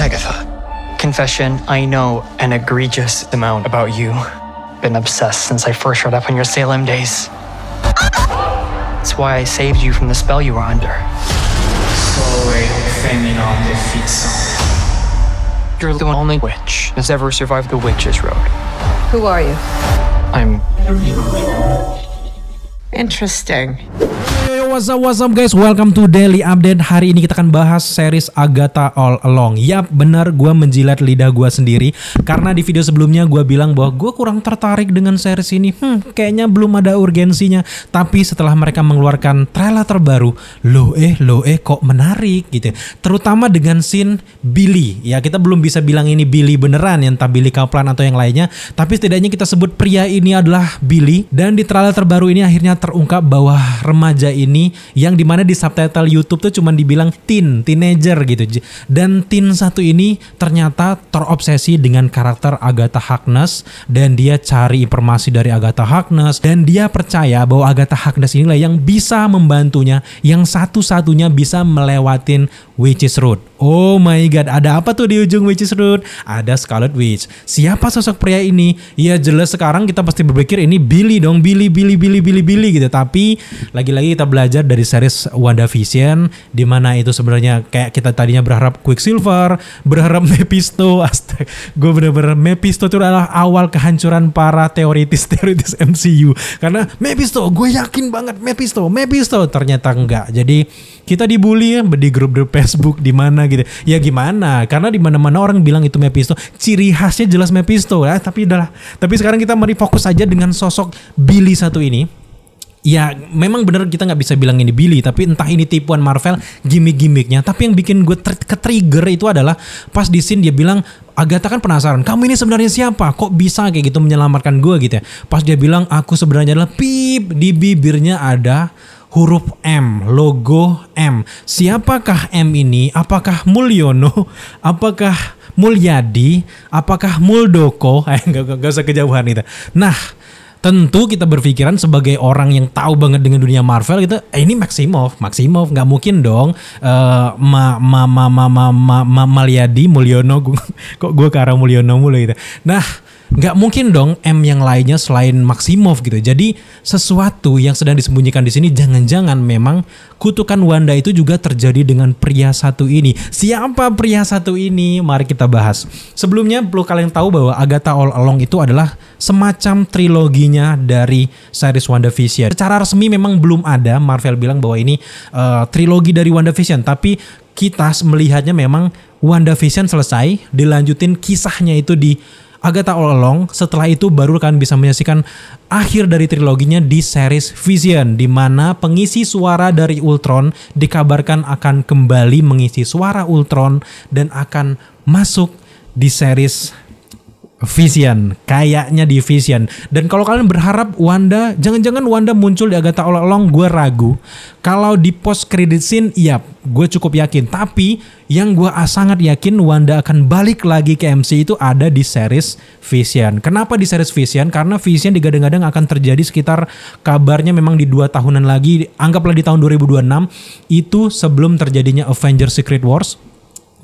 Agatha. Confession, I know an egregious amount about you. Been obsessed since I first showed up on your Salem days. That's why I saved you from the spell you were under. You're the only witch that's ever survived the Witch's Road. Who are you? I'm... Interesting. What's up guys, welcome to Daily Update. Hari ini kita akan bahas series Agatha All Along. Yap, benar, gue menjilat lidah gue sendiri. Karena di video sebelumnya gue bilang bahwa gue kurang tertarik dengan series ini. Kayaknya belum ada urgensinya. Tapi setelah mereka mengeluarkan trailer terbaru, loh kok menarik gitu. Terutama dengan scene Billy. Ya, kita belum bisa bilang ini Billy beneran, entah Billy Kaplan atau yang lainnya. Tapi setidaknya kita sebut pria ini adalah Billy. Dan di trailer terbaru ini akhirnya terungkap bahwa remaja ini, yang dimana di subtitle YouTube tuh cuman dibilang teenager gitu. Dan teen satu ini ternyata terobsesi dengan karakter Agatha Harkness, dan dia cari informasi dari Agatha Harkness, dan dia percaya bahwa Agatha Harkness inilah yang bisa membantunya, yang satu-satunya bisa melewatin Witch's Road. Oh my god, ada apa tuh di ujung Witch's Road? Ada Scarlet Witch. Siapa sosok pria ini? Ya jelas sekarang kita pasti berpikir ini Billy dong, Billy gitu. Tapi lagi-lagi kita belajar dari series WandaVision, dimana itu sebenarnya kayak kita tadinya berharap Quicksilver, berharap Mephisto. Astaga, gue bener-bener Mephisto itu adalah awal kehancuran para teoritis MCU. Karena Mephisto, gue yakin banget Mephisto, ternyata enggak. Jadi kita dibully ya di grup-grup Facebook di mana gitu. Ya gimana? Karena di mana-mana orang bilang itu Mephisto, ciri khasnya jelas Mephisto ya. Tapi sekarang kita mari fokus aja dengan sosok Billy satu ini. Ya memang bener kita nggak bisa bilang ini Billy, tapi entah ini tipuan Marvel, gimmick-gimmicknya. Tapi yang bikin gue ke-trigger itu adalah pas di scene dia bilang, Agatha kan penasaran, kamu ini sebenarnya siapa? Kok bisa kayak gitu menyelamatkan gue gitu ya? Pas dia bilang, aku sebenarnya adalah Pip, di bibirnya ada huruf M, logo M. Siapakah M ini? Apakah Mulyono? Apakah Mulyadi? Apakah Muldoko? Gak usah kejauhan itu. Nah, tentu kita berpikiran sebagai orang yang tahu banget dengan dunia Marvel gitu, ini Maximoff, nggak mungkin dong Mulyadi, Mulyono, kok gue ke arah Mulyono mulu gitu. Nah, nggak mungkin dong M yang lainnya selain Maximoff gitu. Jadi sesuatu yang sedang disembunyikan di sini, jangan-jangan memang kutukan Wanda itu juga terjadi dengan pria satu ini. Siapa pria satu ini? Mari kita bahas. Sebelumnya perlu kalian tahu bahwa Agatha All Along itu adalah semacam triloginya dari series WandaVision. Secara resmi memang belum ada, Marvel bilang bahwa ini trilogi dari WandaVision, tapi kita melihatnya memang WandaVision selesai, dilanjutin kisahnya itu di Agatha All Along. Setelah itu baru kalian bisa menyaksikan akhir dari triloginya di series Vision, di mana pengisi suara dari Ultron dikabarkan akan kembali mengisi suara Ultron dan akan masuk di series Vision, kayaknya di Vision. Dan kalau kalian berharap Wanda, jangan-jangan Wanda muncul di Agatha All Along, gue ragu. Kalau di post credit scene, iya, gue cukup yakin. Tapi yang gue sangat yakin Wanda akan balik lagi ke MC itu ada di series Vision. Kenapa di series Vision? Karena Vision digadang-gadang akan terjadi sekitar, kabarnya memang di 2 tahunan lagi, anggaplah di tahun 2026, itu sebelum terjadinya Avengers Secret Wars.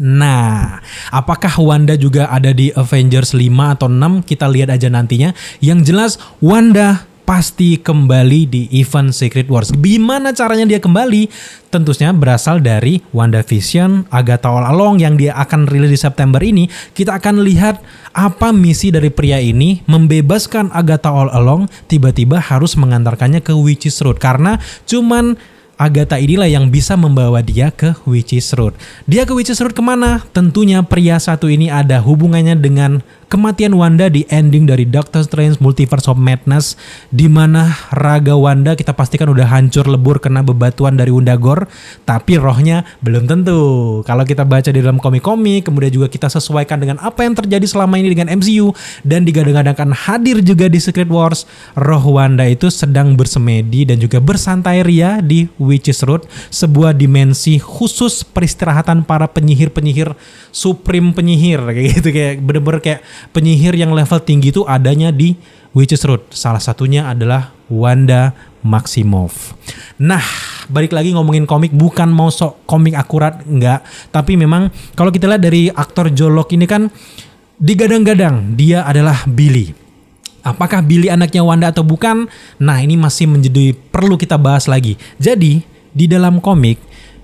Nah, apakah Wanda juga ada di Avengers 5 atau 6? Kita lihat aja nantinya. Yang jelas Wanda pasti kembali di event Secret Wars. Gimana caranya dia kembali? Tentunya berasal dari WandaVision, Agatha All Along yang dia akan rilis di September ini. Kita akan lihat apa misi dari pria ini membebaskan Agatha All Along, tiba-tiba harus mengantarkannya ke Witch's Road. Karena cuman Agatha inilah yang bisa membawa dia ke Witch's Road. Dia ke Witch's Road kemana? Tentunya pria satu ini ada hubungannya dengan kematian Wanda di ending dari Doctor Strange Multiverse of Madness, di mana raga Wanda kita pastikan udah hancur lebur kena bebatuan dari Undagor, tapi rohnya belum tentu. Kalau kita baca di dalam komik-komik, kemudian juga kita sesuaikan dengan apa yang terjadi selama ini dengan MCU, dan digadang-gadangkan hadir juga di Secret Wars, roh Wanda itu sedang bersemedi dan juga bersantai ria di Witch's Road, sebuah dimensi khusus peristirahatan para penyihir-penyihir, supreme penyihir kayak gitu, kayak bener-bener kayak penyihir yang level tinggi itu adanya di Witch's Road. Salah satunya adalah Wanda Maximoff. Nah, balik lagi ngomongin komik, bukan mau sok komik akurat, enggak. Tapi memang kalau kita lihat dari aktor Jolok ini kan digadang-gadang dia adalah Billy. Apakah Billy anaknya Wanda atau bukan? Nah, ini masih menjadi perlu kita bahas lagi. Jadi, di dalam komik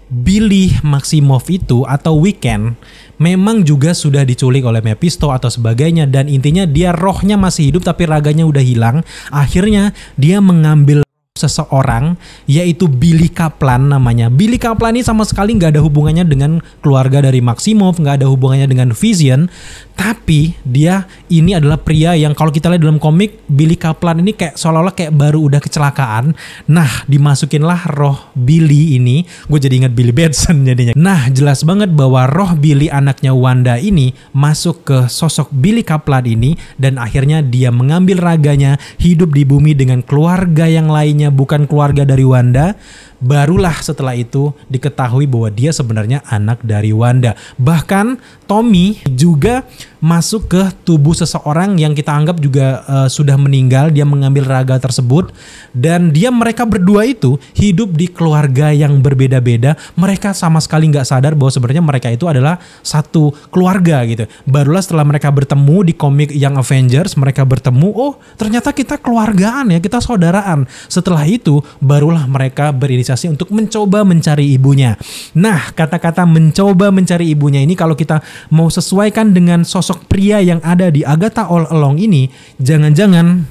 Billy Maximoff itu atau Weekend memang juga sudah diculik oleh Mephisto atau sebagainya, dan intinya dia rohnya masih hidup tapi raganya udah hilang. Akhirnya dia mengambil seseorang yaitu Billy Kaplan namanya. Billy Kaplan ini sama sekali nggak ada hubungannya dengan keluarga dari Maximoff, nggak ada hubungannya dengan Vision, tapi dia ini adalah pria yang kalau kita lihat dalam komik Billy Kaplan ini kayak seolah-olah kayak baru udah kecelakaan. Nah, dimasukinlah roh Billy ini, gue jadi ingat Billy Batson jadinya. Nah, jelas banget bahwa roh Billy anaknya Wanda ini masuk ke sosok Billy Kaplan ini, dan akhirnya dia mengambil raganya, hidup di bumi dengan keluarga yang lainnya, bukan keluarga dari Wanda. Barulah setelah itu diketahui bahwa dia sebenarnya anak dari Wanda. Bahkan Tommy juga masuk ke tubuh seseorang yang kita anggap juga sudah meninggal. Dia mengambil raga tersebut, dan mereka berdua itu hidup di keluarga yang berbeda-beda. Mereka sama sekali nggak sadar bahwa sebenarnya mereka itu adalah satu keluarga gitu. Barulah setelah mereka bertemu di komik Young Avengers, mereka bertemu, oh ternyata kita keluargaan ya, kita saudaraan. Setelah itu barulah mereka berinisiasi untuk mencoba mencari ibunya. Nah, kata-kata mencoba mencari ibunya ini kalau kita mau sesuaikan dengan sosok pria yang ada di Agatha All Along ini, jangan-jangan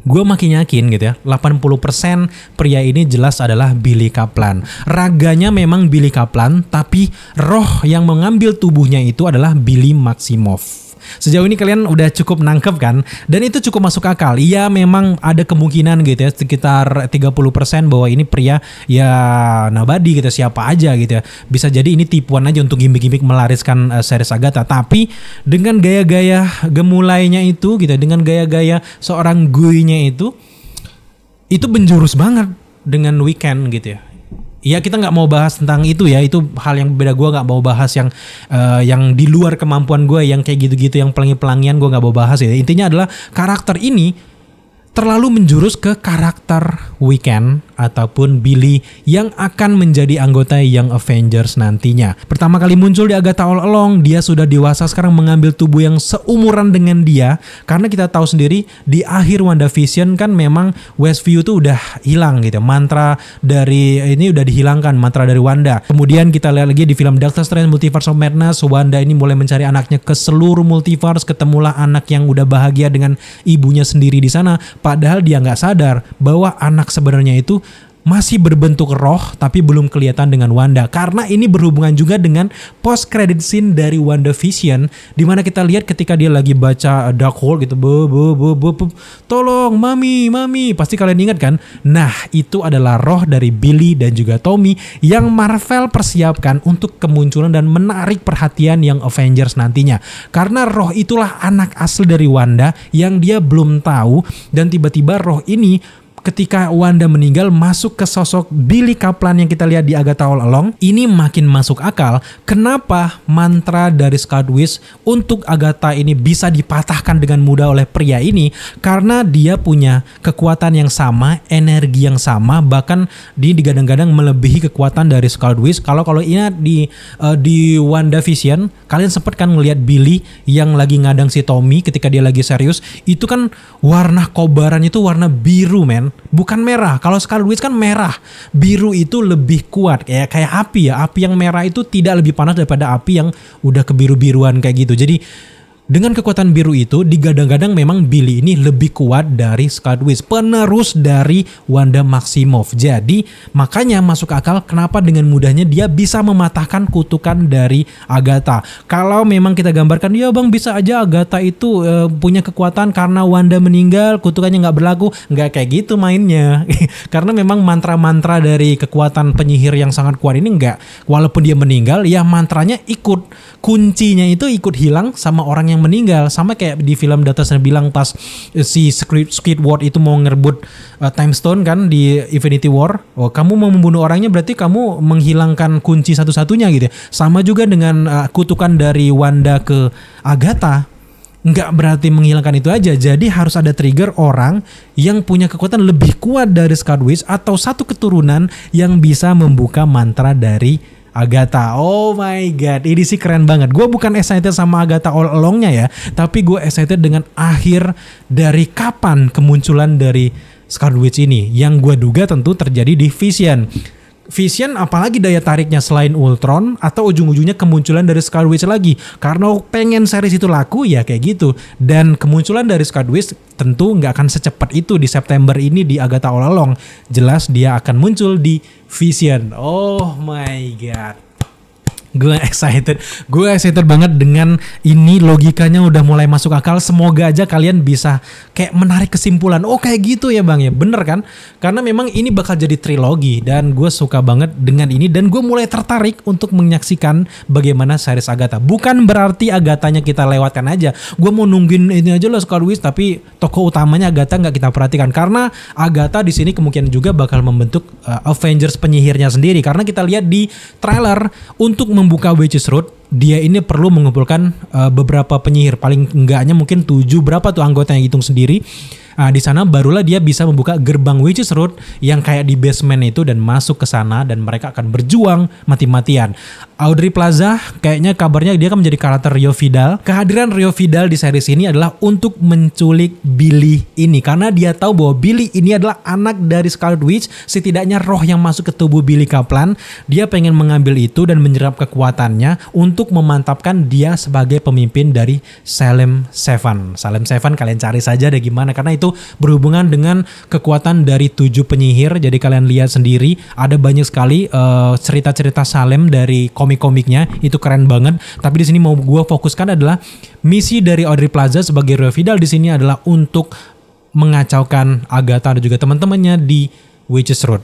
gue makin yakin gitu ya, 80% pria ini jelas adalah Billy Kaplan. Raganya memang Billy Kaplan, tapi roh yang mengambil tubuhnya itu adalah Billy Maximoff. Sejauh ini kalian udah cukup nangkep kan? Dan itu cukup masuk akal. Iya, memang ada kemungkinan gitu ya, sekitar 30% bahwa ini pria ya nobody gitu, siapa aja gitu ya. Bisa jadi ini tipuan aja untuk gimmick-gimmick melariskan series Agatha. Tapi dengan gaya-gaya gemulainya itu gitu, dengan gaya-gaya seorang Guy-nya itu menjurus banget dengan Weekend gitu ya. Ya, kita nggak mau bahas tentang itu ya, itu hal yang berbeda. Gue nggak mau bahas yang di luar kemampuan gue, yang kayak gitu-gitu, yang pelangi-pelangian gue nggak mau bahas ya. Intinya adalah karakter ini terlalu menjurus ke karakter Weekend ataupun Billy yang akan menjadi anggota Young Avengers nantinya. Pertama kali muncul di Agatha All Along, dia sudah dewasa sekarang mengambil tubuh yang seumuran dengan dia. Karena kita tahu sendiri di akhir WandaVision kan memang Westview tuh udah hilang gitu. Mantra dari ini udah dihilangkan, mantra dari Wanda. Kemudian kita lihat lagi di film Doctor Strange Multiverse of Madness, Wanda ini mulai mencari anaknya ke seluruh multiverse. Ketemulah anak yang udah bahagia dengan ibunya sendiri di sana. Padahal dia nggak sadar bahwa anak sebenarnya itu masih berbentuk roh tapi belum kelihatan dengan Wanda. Karena ini berhubungan juga dengan post credit scene dari WandaVision, dimana kita lihat ketika dia lagi baca Darkhold gitu, tolong mami, pasti kalian ingat kan? Nah, itu adalah roh dari Billy dan juga Tommy yang Marvel persiapkan untuk kemunculan dan menarik perhatian yang Avengers nantinya. Karena roh itulah anak asli dari Wanda yang dia belum tahu, dan tiba-tiba roh ini ketika Wanda meninggal masuk ke sosok Billy Kaplan yang kita lihat di Agatha All Along. Ini makin masuk akal kenapa mantra dari Scarlet Witch untuk Agatha ini bisa dipatahkan dengan mudah oleh pria ini, karena dia punya kekuatan yang sama, energi yang sama, bahkan digadang-gadang melebihi kekuatan dari Scarlet Witch. Kalau ingat di WandaVision, kalian sempat kan ngelihat Billy yang lagi ngadang si Tommy ketika dia lagi serius, itu kan warna kobaran itu warna biru, men. Bukan merah. Kalau Scarlet Witch kan merah. Biru itu lebih kuat. Kayak api ya. Api yang merah itu tidak lebih panas daripada api yang udah kebiru-biruan kayak gitu. Jadi dengan kekuatan biru itu digadang-gadang memang Billy ini lebih kuat dari Scarlet Witch, penerus dari Wanda Maximoff. Jadi makanya masuk akal kenapa dengan mudahnya dia bisa mematahkan kutukan dari Agatha. Kalau memang kita gambarkan, ya bang bisa aja Agatha itu punya kekuatan karena Wanda meninggal, kutukannya nggak berlaku. Nggak kayak gitu mainnya. Karena memang mantra-mantra dari kekuatan penyihir yang sangat kuat ini nggak, walaupun dia meninggal ya mantranya ikut, kuncinya itu ikut hilang sama orang yang meninggal. Sama kayak di film Doctor Strange bilang pas si Squidward itu mau ngerebut Time Stone kan di Infinity War. Oh, kamu mau membunuh orangnya berarti kamu menghilangkan kunci satu-satunya gitu. Sama juga dengan kutukan dari Wanda ke Agatha. nggak berarti menghilangkan itu aja. Jadi harus ada trigger orang yang punya kekuatan lebih kuat dari Scarlet Witch atau satu keturunan yang bisa membuka mantra dari Agatha. Oh my god, ini sih keren banget. Gue bukan excited sama Agatha all along-nya ya, tapi gue excited dengan akhir dari kapan kemunculan dari Scarlet Witch ini, yang gue duga tentu terjadi di Vision. Vision apalagi daya tariknya selain Ultron atau ujung-ujungnya kemunculan dari Scarlet Witch lagi. Karena pengen series itu laku ya kayak gitu. Dan kemunculan dari Scarlet Witch tentu nggak akan secepat itu di September ini di Agatha All Along. Jelas dia akan muncul di Vision. Oh my god. Gue excited banget dengan ini, logikanya udah mulai masuk akal. Semoga aja kalian bisa kayak menarik kesimpulan. Oh kayak gitu ya bang ya, bener kan? Karena memang ini bakal jadi trilogi dan gue suka banget dengan ini. Dan gue mulai tertarik untuk menyaksikan bagaimana series Agatha. Bukan berarti Agathanya kita lewatkan aja. Gue mau nungguin ini aja lah Scarlet Witch, tapi tokoh utamanya Agatha nggak kita perhatikan. Karena Agatha di sini kemungkinan juga bakal membentuk Avengers penyihirnya sendiri. Karena kita lihat di trailer untuk membuka Witch's Road, dia ini perlu mengumpulkan beberapa penyihir, paling enggaknya mungkin 7 berapa tuh anggota yang hitung sendiri. Di sana barulah dia bisa membuka gerbang Witch's Road yang kayak di basement itu dan masuk ke sana dan mereka akan berjuang mati-matian. Aubrey Plaza kayaknya kabarnya dia akan menjadi karakter Rio Vidal. Kehadiran Rio Vidal di series ini adalah untuk menculik Billy ini karena dia tahu bahwa Billy ini adalah anak dari Scarlet Witch, setidaknya roh yang masuk ke tubuh Billy Kaplan. Dia pengen mengambil itu dan menyerap kekuatannya untuk memantapkan dia sebagai pemimpin dari Salem Seven. Salem Seven kalian cari saja deh gimana, karena itu berhubungan dengan kekuatan dari 7 penyihir. Jadi kalian lihat sendiri ada banyak sekali cerita-cerita Salem dari komik-komiknya, itu keren banget. Tapi di sini mau gue fokuskan adalah misi dari Aubrey Plaza sebagai Rio Vidal di sini adalah untuk mengacaukan Agatha dan juga teman-temannya di Witch's Road.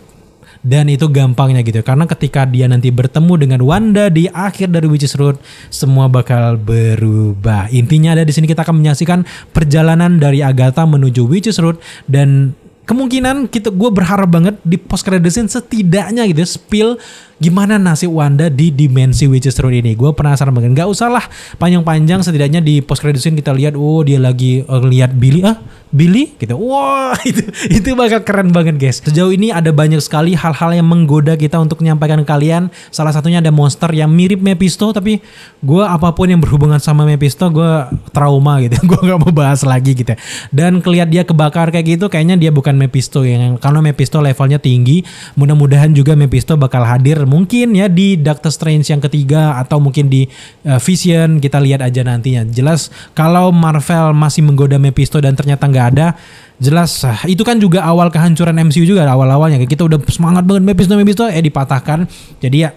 Dan itu gampangnya gitu, karena ketika dia nanti bertemu dengan Wanda di akhir dari Witch's Road, semua bakal berubah. Intinya ada di sini kita akan menyaksikan perjalanan dari Agatha menuju Witch's Road, dan kemungkinan gue berharap banget di post credit scene setidaknya gitu spill gimana nasib Wanda di dimensi Witch's Road ini. Gue penasaran banget. Gak usah lah panjang-panjang, setidaknya di post credit scene kita lihat, oh dia lagi lihat Billy gitu. Wah, itu bakal keren banget guys. Sejauh ini ada banyak sekali hal-hal yang menggoda kita untuk menyampaikan ke kalian. Salah satunya ada monster yang mirip Mephisto, tapi gue apapun yang berhubungan sama Mephisto gue trauma gitu. Gue gak mau bahas lagi gitu. Dan kelihatan dia kebakar kayak gitu, kayaknya dia bukan Mephisto yang, karena Mephisto levelnya tinggi. Mudah-mudahan juga Mephisto bakal hadir mungkin ya di Doctor Strange yang ketiga atau mungkin di Vision. Kita lihat aja nantinya. Jelas kalau Marvel masih menggoda Mephisto dan ternyata nggak ada, jelas itu kan juga awal kehancuran MCU juga awal-awalnya. Kita udah semangat banget Mephisto dipatahkan. Jadi ya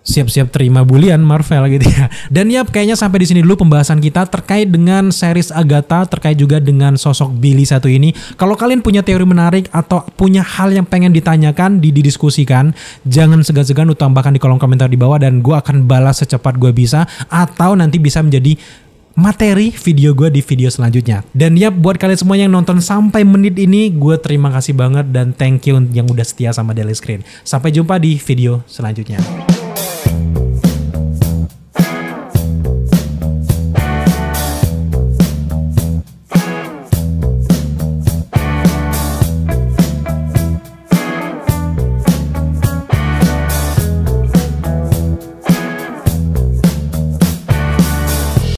siap-siap terima bulian Marvel gitu ya. Dan ya kayaknya sampai di sini dulu pembahasan kita terkait dengan series Agatha, terkait juga dengan sosok Billy satu ini. Kalau kalian punya teori menarik atau punya hal yang pengen ditanyakan, didiskusikan, jangan segan-segan untuk tambahkan di kolom komentar di bawah dan gue akan balas secepat gue bisa, atau nanti bisa menjadi materi video gue di video selanjutnya. Dan ya buat kalian semua yang nonton sampai menit ini, gue terima kasih banget dan thank you yang udah setia sama Daily Screen. Sampai jumpa di video selanjutnya.